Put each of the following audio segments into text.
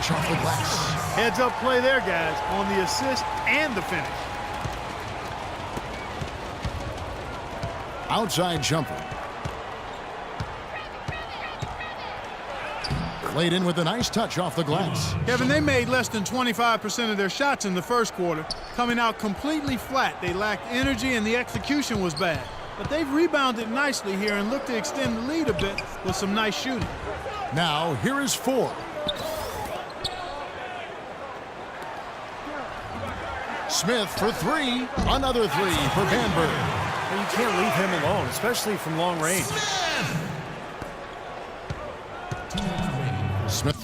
touch off the glass. Heads-up play there, guys, on the assist and the finish. Outside jumper. Played in with a nice touch off the glass. Kevin, they made less than 25% of their shots in the first quarter, coming out completely flat. They lacked energy and the execution was bad. But they've rebounded nicely here and look to extend the lead a bit with some nice shooting. Now, here is 4. Smith for 3. Another 3 for Bamberg. You can't leave him alone, especially from long range. Smith.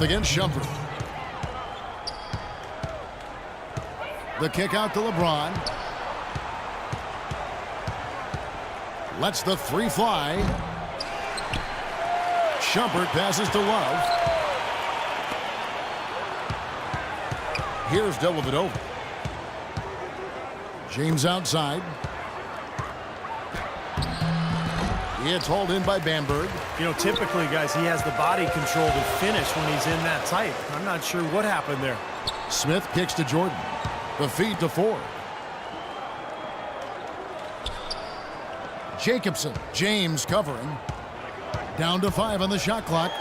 Against Shumpert. The kick out to LeBron. Lets the 3 fly. Shumpert passes to Love. Here's Dellavedova. James outside. It's hauled in by Bamberg. You know, typically, guys, he has the body control to finish when he's in that tight. I'm not sure what happened there. Smith kicks to Jordan. The feed to Ford. Jacobson. James covering. Down to 5 on the shot clock.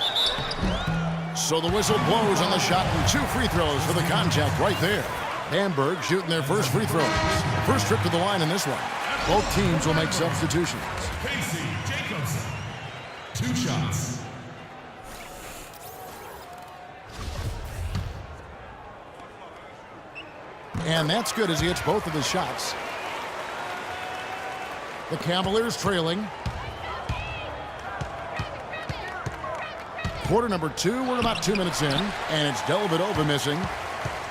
So the whistle blows on the shot and 2 free throws for the contact right there. Bamberg shooting their first free throws. First trip to the line in this one. Both teams will make substitutions. Casey Jacobson, 2 shots. And that's good as he hits both of his shots. The Cavaliers trailing. Quarter number 2, we're about 2 minutes in, and it's Dellavedova missing.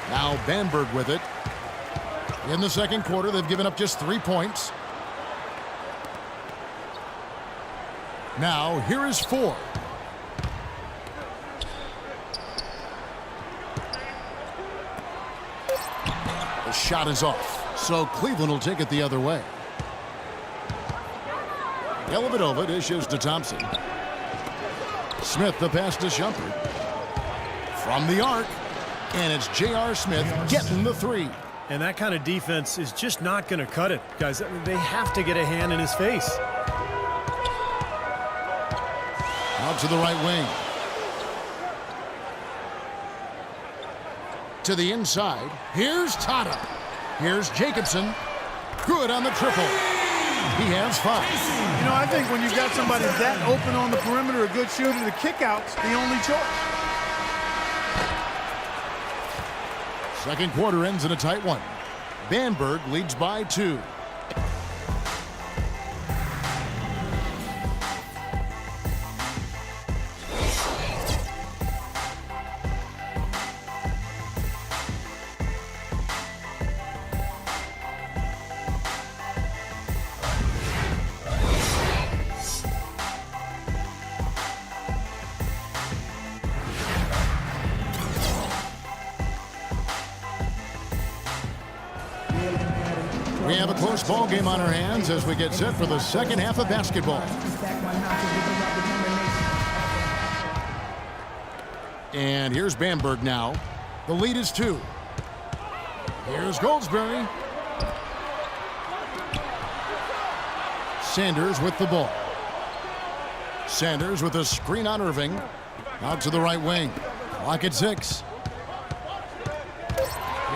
Now Bamberg with it. In the second quarter, they've given up just 3 points. Now, here is 4. The shot is off, so Cleveland will take it the other way. Dellavedova dishes to Thompson. Smith the pass to Shumpert. From the arc, and it's J.R. Smith getting the 3. And that kind of defense is just not going to cut it, guys. I mean, they have to get a hand in his face. Out to the right wing. To the inside. Here's Tata. Here's Jacobson. Good on the triple. He has 5. You know, I think when you've got somebody that open on the perimeter, a good shooter, the kick-out's the only choice. Second quarter ends in a tight one. Bamberg leads by 2. We have a close ball game on our hands as we get set for the second half of basketball. And here's Bamberg now. The lead is 2. Here's Goldsberry. Sanders with the ball. Sanders with a screen on Irving. Out to the right wing. Clock at 6.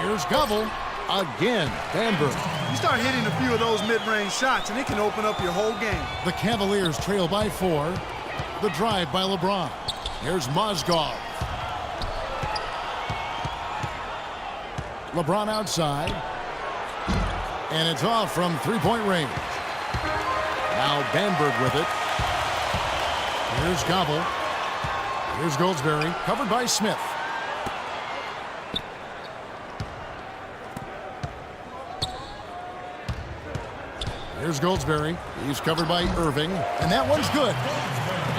Here's Govell. Again, Bamberg. You start hitting a few of those mid-range shots, and it can open up your whole game. The Cavaliers trail by 4. The drive by LeBron. Here's Mozgov. LeBron outside. And it's off from three-point range. Now Bamberg with it. Here's Govell. Here's Goldsberry. Covered by Smith. Here's Goldsberry. He's covered by Irving. And that one's good.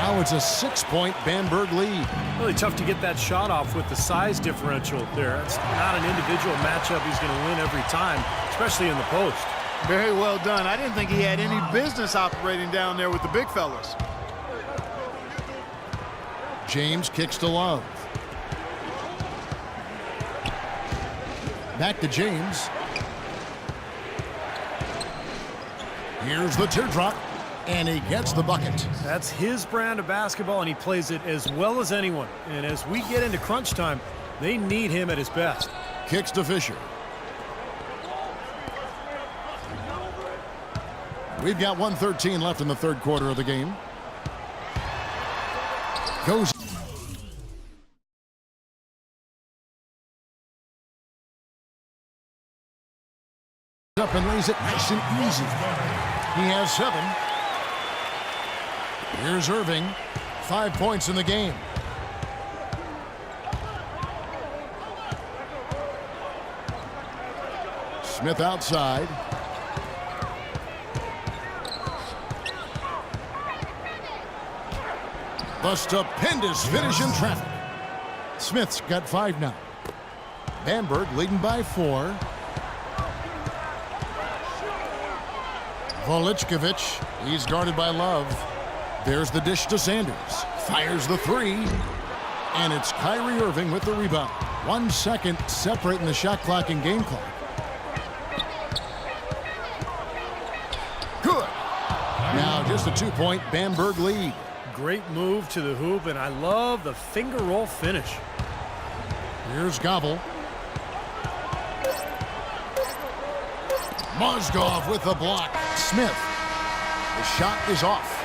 Now it's a 6-point Bamberg lead. Really tough to get that shot off with the size differential there. It's not an individual matchup he's going to win every time, especially in the post. Very well done. I didn't think he had any business operating down there with the big fellas. James kicks to Love. Back to James. Here's the teardrop, and he gets the bucket. That's his brand of basketball, and he plays it as well as anyone. And as we get into crunch time, they need him at his best. Kicks to Fisher. We've got 1:13 left in the third quarter of the game. Goes up and lays it nice and easy. He has 7. Here's Irving. 5 points in the game. Smith outside. The stupendous finish in traffic. Smith's got 5 now. Bamberg leading by 4. Velichkovic, he's guarded by Love. There's the dish to Sanders. Fires the 3. And it's Kyrie Irving with the rebound. 1 second separating the shot clock and game clock. Good. Now just a 2-point Bamberg lead. Great move to the hoop, and I love the finger roll finish. Here's Govell. Mozgov with the block. Smith. The shot is off.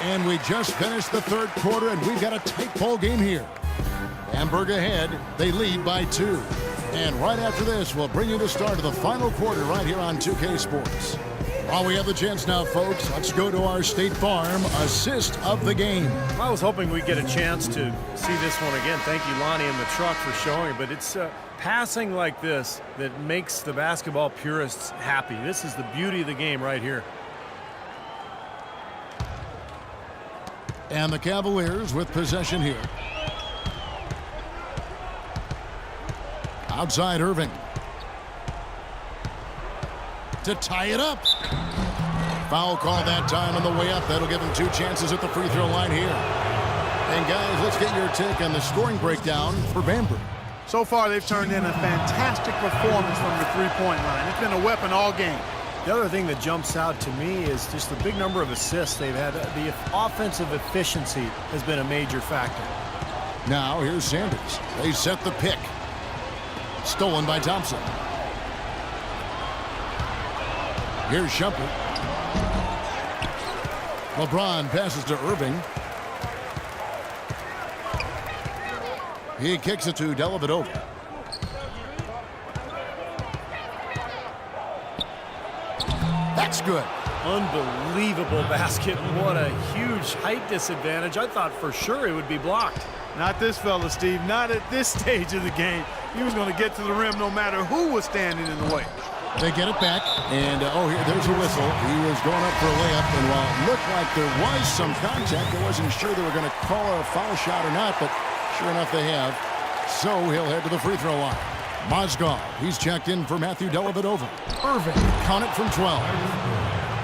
And we just finished the third quarter, and we've got a tight ball game here. Bamberg ahead. They lead by 2. And right after this, we'll bring you the start of the final quarter right here on 2K Sports. While we have the chance now, folks, let's go to our State Farm assist of the game. I was hoping we'd get a chance to see this one again. Thank you, Lonnie, and the truck for showing. But it's passing like this that makes the basketball purists happy. This is the beauty of the game right here. And the Cavaliers with possession here. Outside Irving. To tie it up. Foul call that time on the way up. That'll give him 2 chances at the free throw line here. And guys, let's get your take on the scoring breakdown for Bamberg. So far, they've turned in a fantastic performance from the three-point line. It's been a weapon all game. The other thing that jumps out to me is just the big number of assists they've had. The offensive efficiency has been a major factor. Now here's Sanders. They set the pick. Stolen by Thompson. Here's Shumpert. LeBron passes to Irving. He kicks it to Dellavedova. That's good. Unbelievable basket. What a huge height disadvantage. I thought for sure it would be blocked. Not this fella, Steve. Not at this stage of the game. He was going to get to the rim no matter who was standing in the way. They get it back, and there's a whistle. He was going up for a layup, and while it looked like there was some contact, I wasn't sure they were going to call a foul shot or not, but sure enough they have. So he'll head to the free throw line. Mozgov, he's checked in for Matthew Dellavedova. Irving, count it from 12.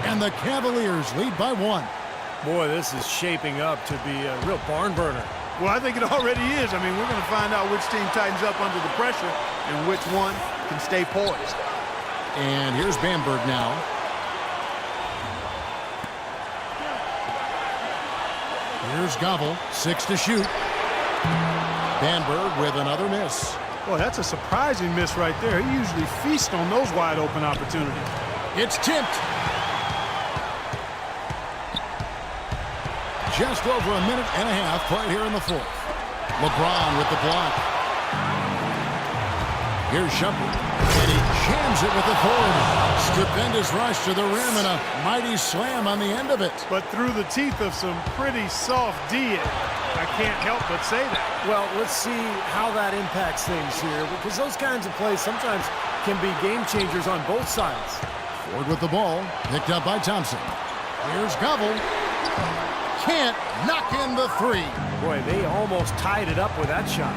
And the Cavaliers lead by 1. Boy, this is shaping up to be a real barn burner. Well, I think it already is. I mean, we're going to find out which team tightens up under the pressure and which one can stay poised. And here's Bamberg now. Here's Gobble, 6 to shoot. Bamberg with another miss. Boy, that's a surprising miss right there. He usually feasts on those wide open opportunities. It's tipped. Just over a minute and a half played here in the fourth. LeBron with the block. Here's Shumpert. And he jams it with authority. Stupendous rush to the rim and a mighty slam on the end of it. But through the teeth of some pretty soft D. I can't help but say that. Well, let's see how that impacts things here, because those kinds of plays sometimes can be game changers on both sides. Ford with the ball, picked up by Thompson. Here's Gobble. Can't knock in the 3. Boy, they almost tied it up with that shot.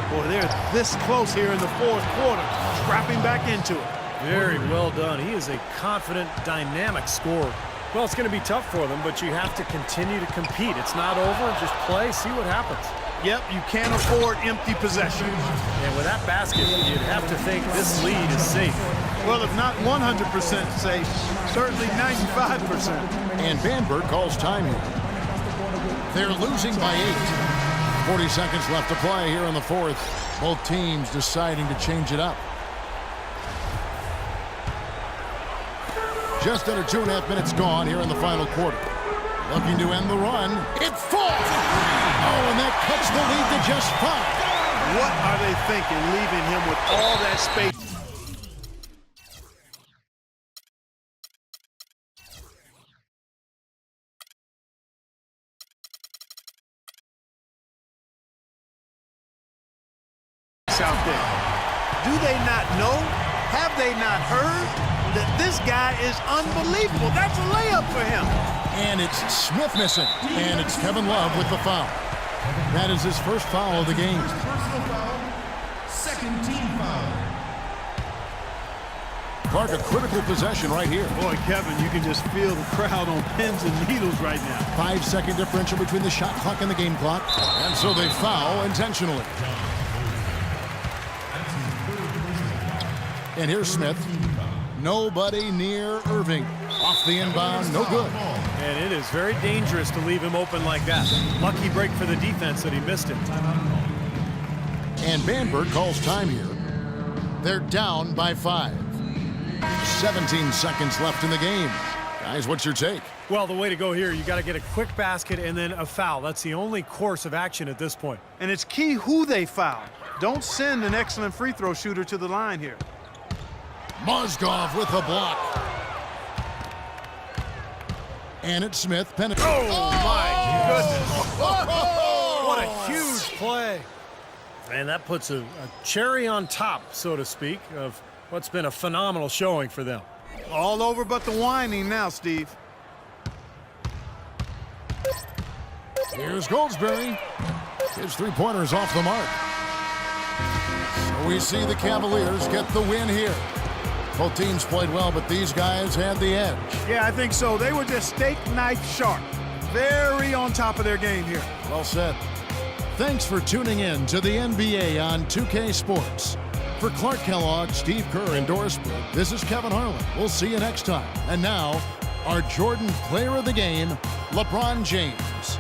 Boy, they're this close here in the fourth quarter, scrapping back into it. Very well done. He is a confident, dynamic scorer. Well, it's going to be tough for them, but you have to continue to compete. It's not over. Just play, see what happens. Yep, you can't afford empty possession. And with that basket, you'd have to think this lead is safe. Well, if not 100% safe, certainly 95%. And Bamberg calls time here. They're losing by 8. 40 seconds left to play here in the fourth. Both teams deciding to change it up. Just under 2.5 minutes gone here in the final quarter. Looking to end the run. It falls! Oh, and that cuts the lead to just 5. What are they thinking, leaving him with all that space? Out there. Do they not know? Have they not heard that this guy is unbelievable? That's a layup for him. And it's Smith missing. And it's Kevin Love with the foul. That is his first foul of the game. Personal foul. Second team foul. Clark, a critical possession right here. Boy, Kevin, you can just feel the crowd on pins and needles right now. 5-second differential between the shot clock and the game clock. And so they foul intentionally. And here's Smith. Nobody near Irving. Off the inbound, no good. And it is very dangerous to leave him open like that. Lucky break for the defense that he missed it. And Bamberg calls time here. They're down by 5. 17 seconds left in the game. Guys, what's your take? Well, the way to go here, you got to get a quick basket and then a foul. That's the only course of action at this point. And it's key who they foul. Don't send an excellent free throw shooter to the line here. Mozgov with the block. And it's Smith. Oh, my goodness. What a huge play. And that puts a cherry on top, so to speak, of what's been a phenomenal showing for them. All over but the whining now, Steve. Here's Goldsberry. His three-pointer's off the mark. So we see the Cavaliers get the win here. Both teams played well, but these guys had the edge. Yeah, I think so. They were just steak knife sharp. Very on top of their game here. Well said. Thanks for tuning in to the NBA on 2K Sports. For Clark Kellogg, Steve Kerr, and Doris Burke, this is Kevin Harlan. We'll see you next time. And now, our Jordan Player of the Game, LeBron James.